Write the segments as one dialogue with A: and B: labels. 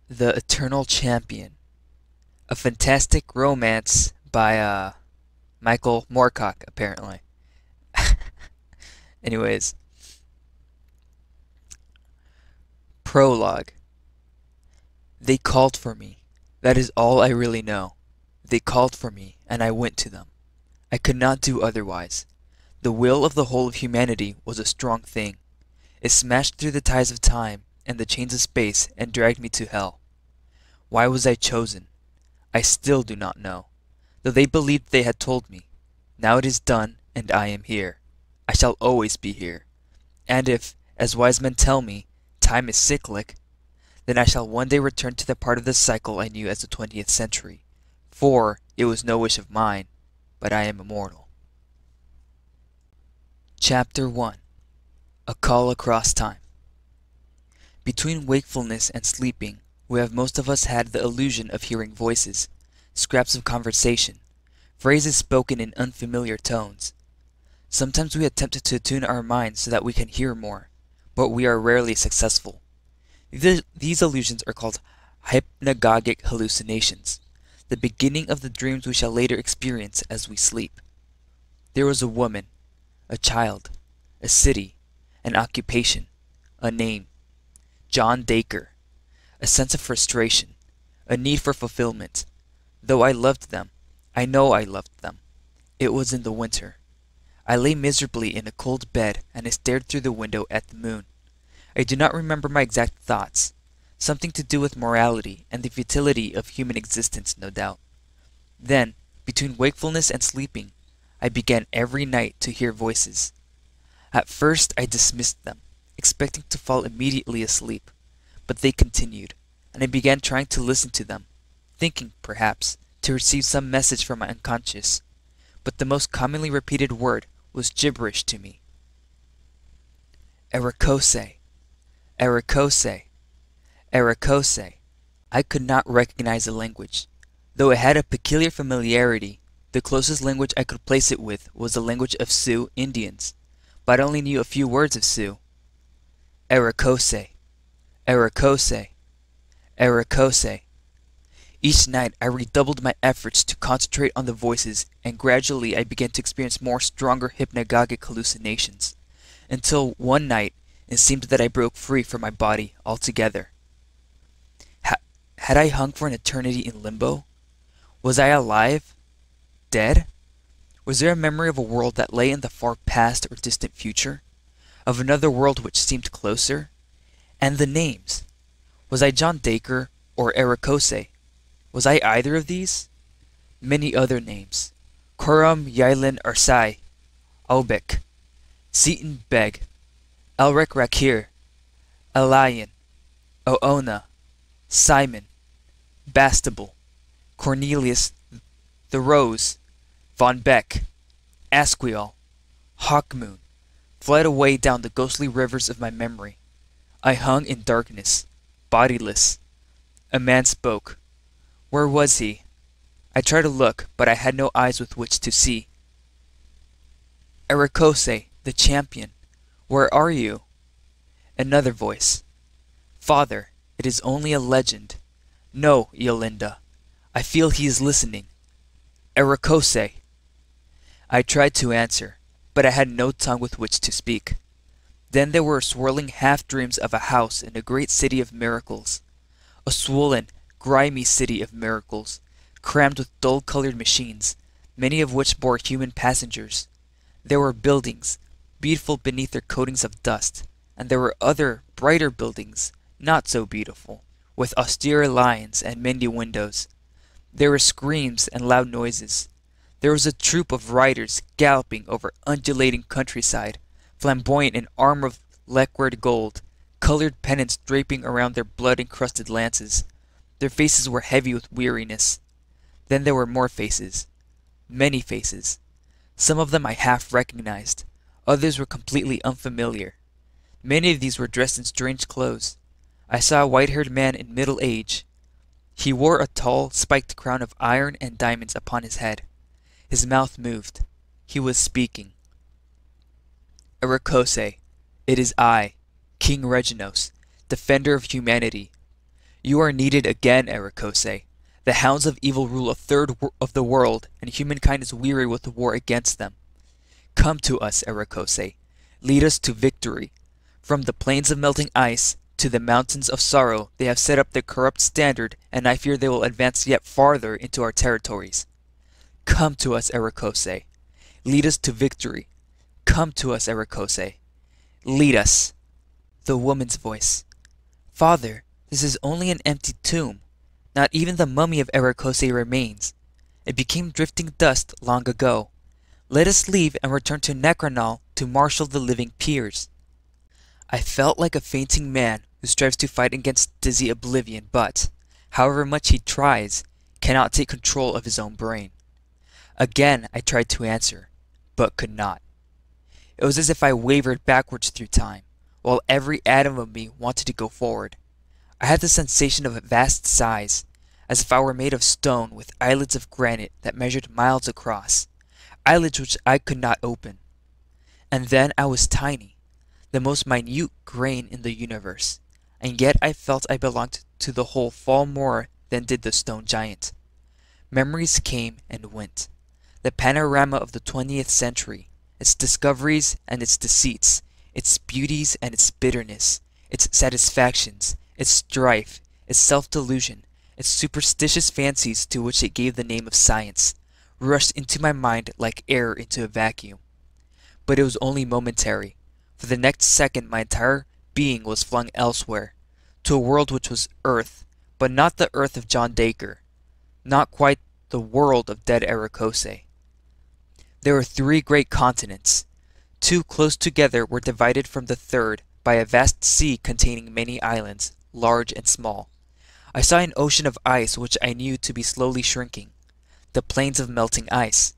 A: The Eternal Champion, a fantastic romance by Michael Moorcock, apparently. Anyways, Prologue. They called for me. That is all I really know. They called for me, and I went to them. I could not do otherwise. The will of the whole of humanity was a strong thing. It smashed through the ties of time and the chains of space and dragged me to hell. Why was I chosen? I still do not know, though they believed they had told me. Now it is done, and I am here. I shall always be here. And if, as wise men tell me, time is cyclic, then I shall one day return to the part of the cycle I knew as the 20th century, for it was no wish of mine, but I am immortal. Chapter 1. A Call Across Time. Between wakefulness and sleeping, we have most of us had the illusion of hearing voices, scraps of conversation, phrases spoken in unfamiliar tones. Sometimes we attempt to attune our minds so that we can hear more, but we are rarely successful. These illusions are called hypnagogic hallucinations, the beginning of the dreams we shall later experience as we sleep. There was a woman, a child, a city, an occupation, a name. John Dacre. A sense of frustration, a need for fulfillment. Though I loved them, I know I loved them. It was in the winter. I lay miserably in a cold bed and I stared through the window at the moon. I do not remember my exact thoughts. Something to do with morality and the futility of human existence, no doubt. Then, between wakefulness and sleeping, I began every night to hear voices. At first I dismissed them, expecting to fall immediately asleep. But they continued, and I began trying to listen to them, thinking, perhaps, to receive some message from my unconscious. But the most commonly repeated word was gibberish to me. Erikose, Erikose, Erikose. I could not recognize the language. Though it had a peculiar familiarity, the closest language I could place it with was the language of Sioux Indians, but I only knew a few words of Sioux. Erikose, Erikose, Erikose. Each night I redoubled my efforts to concentrate on the voices, and gradually I began to experience more stronger hypnagogic hallucinations, until one night it seemed that I broke free from my body altogether. Had I hung for an eternity in limbo? Was I alive? Dead? Was there a memory of a world that lay in the far past or distant future? Of another world which seemed closer? And the names. Was I John Dacre or Erikose? Was I either of these? Many other names. Kuram Yailen Arsai, Aubek, Seaton Beg, Elrek Rakir, Alayan, Oona, Simon, Bastable, Cornelius the Rose, Von Beck, Asquiel, Hawkmoon, fled away down the ghostly rivers of my memory. I hung in darkness, bodiless. A man spoke. Where was he? I tried to look, but I had no eyes with which to see. Erikose, the champion, where are you? Another voice. Father, it is only a legend. No, Yolinda. I feel he is listening. Erikose. I tried to answer, but I had no tongue with which to speak. Then there were swirling half-dreams of a house in a great city of miracles. A swollen, grimy city of miracles, crammed with dull-colored machines, many of which bore human passengers. There were buildings, beautiful beneath their coatings of dust, and there were other, brighter buildings, not so beautiful, with austere lines and many windows. There were screams and loud noises. There was a troop of riders galloping over undulating countryside, flamboyant in armor of lacquered gold, colored pennants draping around their blood-encrusted lances. Their faces were heavy with weariness. Then there were more faces. Many faces. Some of them I half recognized. Others were completely unfamiliar. Many of these were dressed in strange clothes. I saw a white-haired man in middle age. He wore a tall, spiked crown of iron and diamonds upon his head. His mouth moved. He was speaking. Erikose, it is I, King Reginos, defender of humanity. You are needed again, Erekose. The hounds of evil rule a third of the world, and humankind is weary with the war against them. Come to us, Erekose. Lead us to victory. From the plains of melting ice to the mountains of sorrow, they have set up their corrupt standard, and I fear they will advance yet farther into our territories. Come to us, Erekose. Lead us to victory. Come to us, Erekose. Lead us. The woman's voice. Father, this is only an empty tomb. Not even the mummy of Erekose remains. It became drifting dust long ago. Let us leave and return to Necronal to marshal the living peers. I felt like a fainting man who strives to fight against dizzy oblivion but, however much he tries, cannot take control of his own brain. Again I tried to answer, but could not. It was as if I wavered backwards through time, while every atom of me wanted to go forward. I had the sensation of a vast size, as if I were made of stone with eyelids of granite that measured miles across, eyelids which I could not open. And then I was tiny, the most minute grain in the universe, and yet I felt I belonged to the whole far more than did the stone giant. Memories came and went. The panorama of the 20th century, its discoveries and its deceits, its beauties and its bitterness, its satisfactions, its strife, its self-delusion, its superstitious fancies to which it gave the name of science, rushed into my mind like air into a vacuum. But it was only momentary. For the next second my entire being was flung elsewhere, to a world which was Earth, but not the Earth of John Dacre, not quite the world of dead Erekose. There were 3 great continents. 2 close together were divided from the third by a vast sea containing many islands, large and small. I saw an ocean of ice which I knew to be slowly shrinking, the plains of melting ice.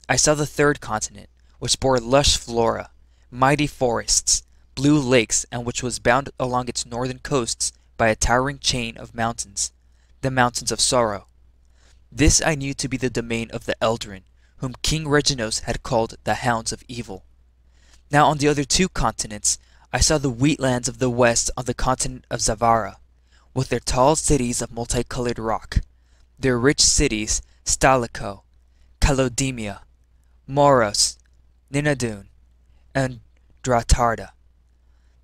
A: I saw the third continent, which bore lush flora, mighty forests, blue lakes, and which was bound along its northern coasts by a towering chain of mountains, the mountains of sorrow. This I knew to be the domain of the Eldrin, whom King Reginos had called the Hounds of Evil. Now on the other 2 continents, I saw the wheatlands of the west on the continent of Zavara, with their tall cities of multicolored rock, their rich cities Stalico, Kalodemia, Moros, Ninadun, and Dratarda.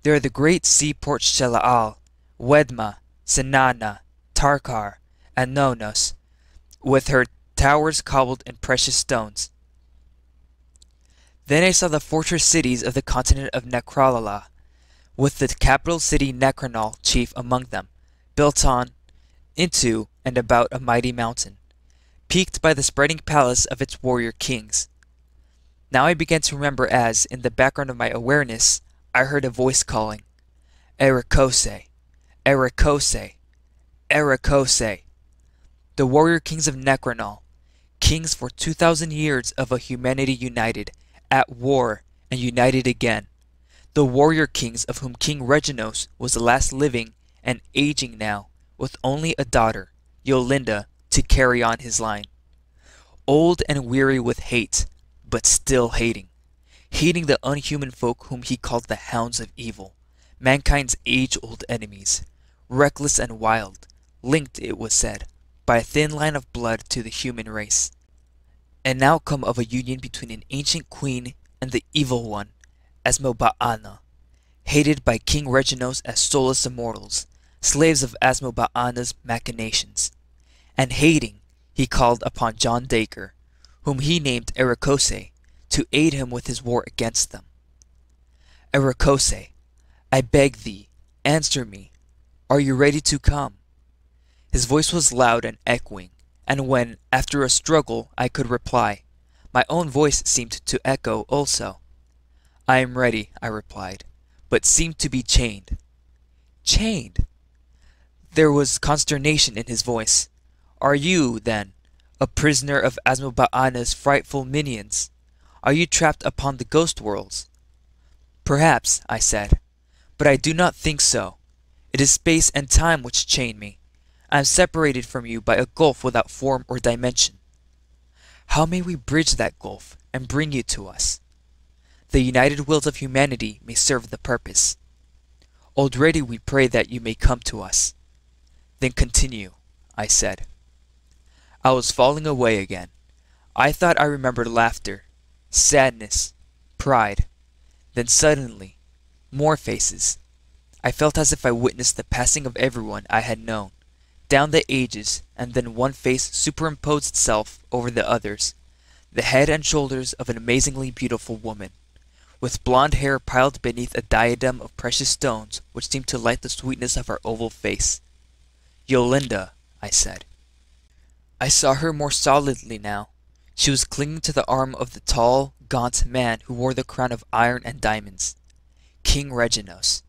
A: There are the great seaports Shela'al, Wedma, Senana, Tarkar, and Nonos, with her towers cobbled in precious stones. Then I saw the fortress cities of the continent of Necralala, with the capital city Necronal chief among them, built on, into, and about a mighty mountain, peaked by the spreading palace of its warrior kings. Now I began to remember as, in the background of my awareness, I heard a voice calling, Erekose, Erekose, Erekose. The warrior kings of Necronal, kings for 2,000 years of a humanity united, at war, and united again. The warrior kings of whom King Reginos was the last living and aging now, with only a daughter, Yolinda, to carry on his line. Old and weary with hate, but still hating. Hating the unhuman folk whom he called the Hounds of Evil, mankind's age-old enemies, reckless and wild, linked, it was said, by a thin line of blood to the human race. An outcome of a union between an ancient queen and the evil one, Asmoba'ana, hated by King Reginos as soulless immortals, slaves of Asmoba'ana's machinations. And hating, he called upon John Dacre, whom he named Erekose, to aid him with his war against them. Erekose, I beg thee, answer me. Are you ready to come? His voice was loud and echoing, and when, after a struggle, I could reply, my own voice seemed to echo also. I am ready, I replied, but seemed to be chained. Chained? There was consternation in his voice. Are you, then, a prisoner of Asmoba'ana's frightful minions? Are you trapped upon the ghost worlds? Perhaps, I said, but I do not think so. It is space and time which chain me. I am separated from you by a gulf without form or dimension. How may we bridge that gulf and bring you to us? The united wills of humanity may serve the purpose. Already we pray that you may come to us. Then continue, I said. I was falling away again. I thought I remembered laughter, sadness, pride. Then suddenly, more faces. I felt as if I witnessed the passing of everyone I had known, down the ages, and then one face superimposed itself over the others, the head and shoulders of an amazingly beautiful woman, with blonde hair piled beneath a diadem of precious stones which seemed to light the sweetness of her oval face. Yolinda, I said. I saw her more solidly now. She was clinging to the arm of the tall, gaunt man who wore the crown of iron and diamonds. King Reginos.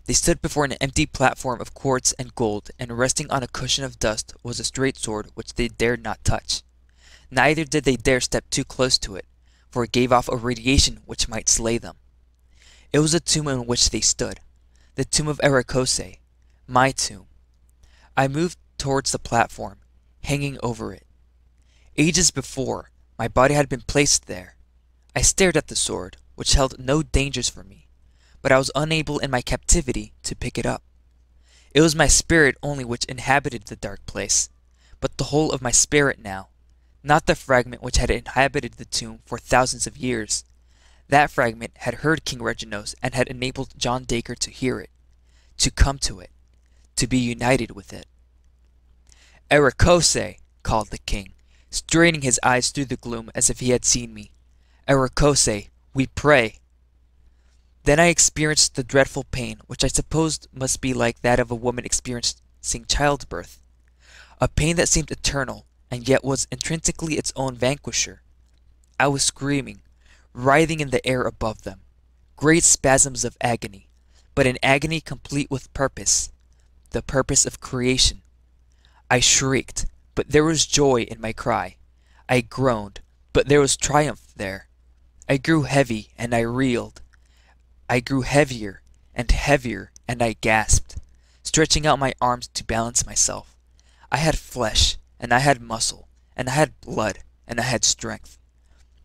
A: They stood before an empty platform of quartz and gold, and resting on a cushion of dust was a straight sword which they dared not touch. Neither did they dare step too close to it, for it gave off a radiation which might slay them. It was the tomb in which they stood, the tomb of Erekose, my tomb. I moved towards the platform, hanging over it. Ages before, my body had been placed there. I stared at the sword, which held no dangers for me, but I was unable in my captivity to pick it up. It was my spirit only which inhabited the dark place, but the whole of my spirit now, not the fragment which had inhabited the tomb for thousands of years. That fragment had heard King Reginos and had enabled John Dacre to hear it, to come to it, to be united with it. Erekose, called the king, straining his eyes through the gloom as if he had seen me. Erekose, we pray. Then I experienced the dreadful pain which I supposed must be like that of a woman experiencing childbirth, a pain that seemed eternal and yet was intrinsically its own vanquisher. I was screaming, writhing in the air above them, great spasms of agony, but an agony complete with purpose, the purpose of creation. I shrieked, but there was joy in my cry. I groaned, but there was triumph there. I grew heavy, and I reeled. I grew heavier, and I gasped, stretching out my arms to balance myself. I had flesh, and I had muscle, and I had blood, and I had strength.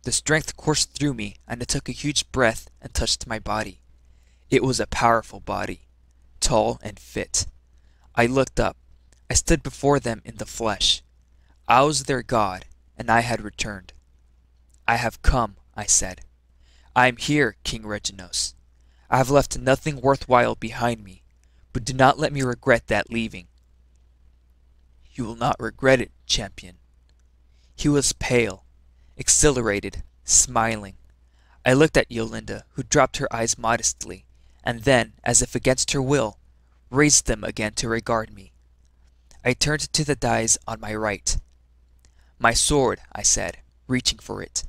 A: The strength coursed through me, and I took a huge breath and touched my body. It was a powerful body, tall and fit. I looked up. I stood before them in the flesh. I was their god, and I had returned. I have come, I said. I am here, King Reginos. I have left nothing worthwhile behind me, but do not let me regret that leaving. You will not regret it, champion. He was pale, exhilarated, smiling. I looked at Yolinda, who dropped her eyes modestly, and then, as if against her will, raised them again to regard me. I turned to the dais on my right. My sword, I said, reaching for it.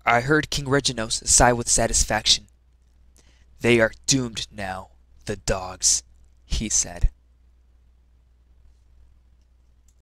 A: I heard King Reginos sigh with satisfaction. They are doomed now, the dogs, he said.